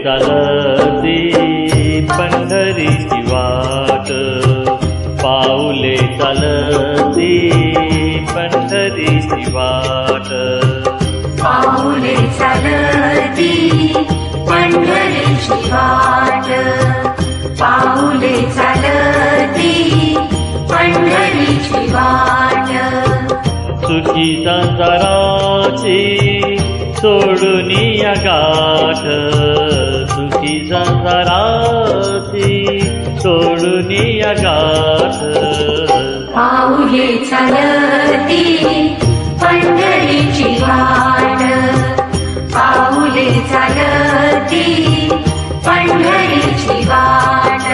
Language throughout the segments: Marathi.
चालती पंढरीची वाट, पाऊले चालती पंढरीची वाट, पाऊले चालती पंढरीची वाट, पाऊले चालती पंढरीची वाट. सुखी संसाराची सोडून या गाठ, सुखी संसाराची सोडून या गाठ. पाऊले चालती पंढरीची वाट, पाऊले चालती पंढरीची वाट.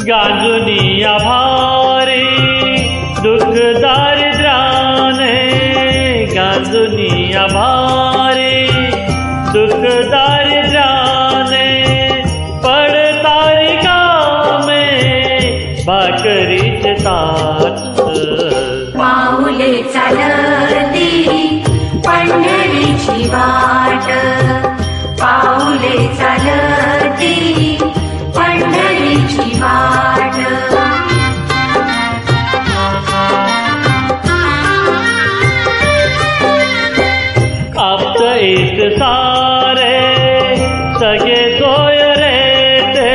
गांजुनी आभारी दुःख दारिद्र्याने, गांजुनी आभारी दुःख दारिद्र्याने, पडतारी कामे भाकरीचे ताट. पाऊले चालती पंढरीची वाट, पाऊले चालती पंढरीची वाट. आप्त एक सारे सगळे सोय रे ते,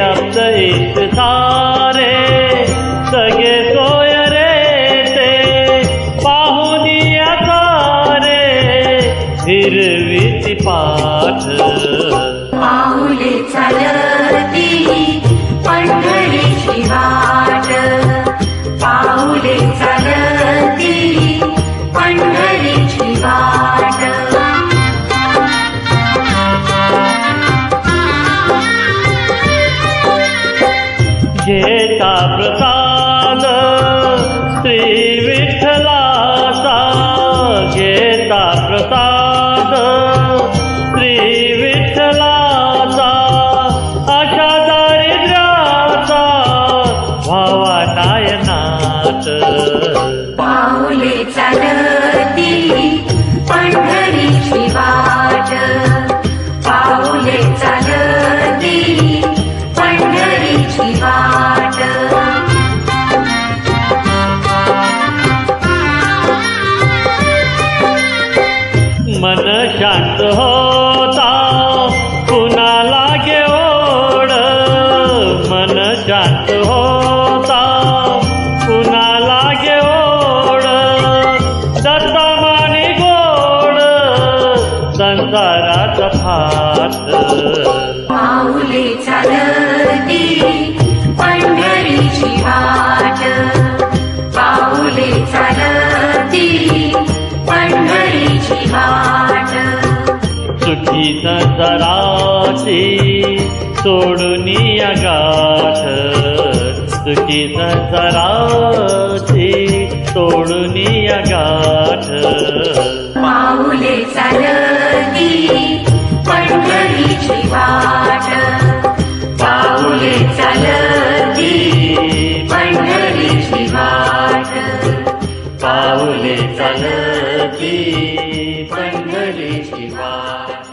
आप्त एक सारे सगळे सोय रे ते, पाहुनिया सारे हिरवीची पाठ. पाऊले चालती पंढरीची वाट, पाऊले चालती पंढरीची वाट. घेता प्रसाद श्री विठ्ठलाचा, घेता प्रसाद श्री विठ्ठलाचा, आशा दारिद्र्याचा भावा नायनाथ. पाऊले चालती पंढरीची वाट, पाऊले चालती पंढरीची वाट. मन शांत होता पुन्हा लागे ओढ, मन शांत होता पुन्हा लागे ओढ, दत्तमाने गोड संसाराचा फाट. पाऊले चालती पंढरीची वाट, पाऊले चालती पंढरीची वाट. सुखी संसाराची सोडून या गाठ, सुखी संसाराची सोडून या गाठ. पाऊले चालती पंढरीची वाट, पाऊले चालती पंढरीची वाट, पाऊले चालती पंढरीची वाट.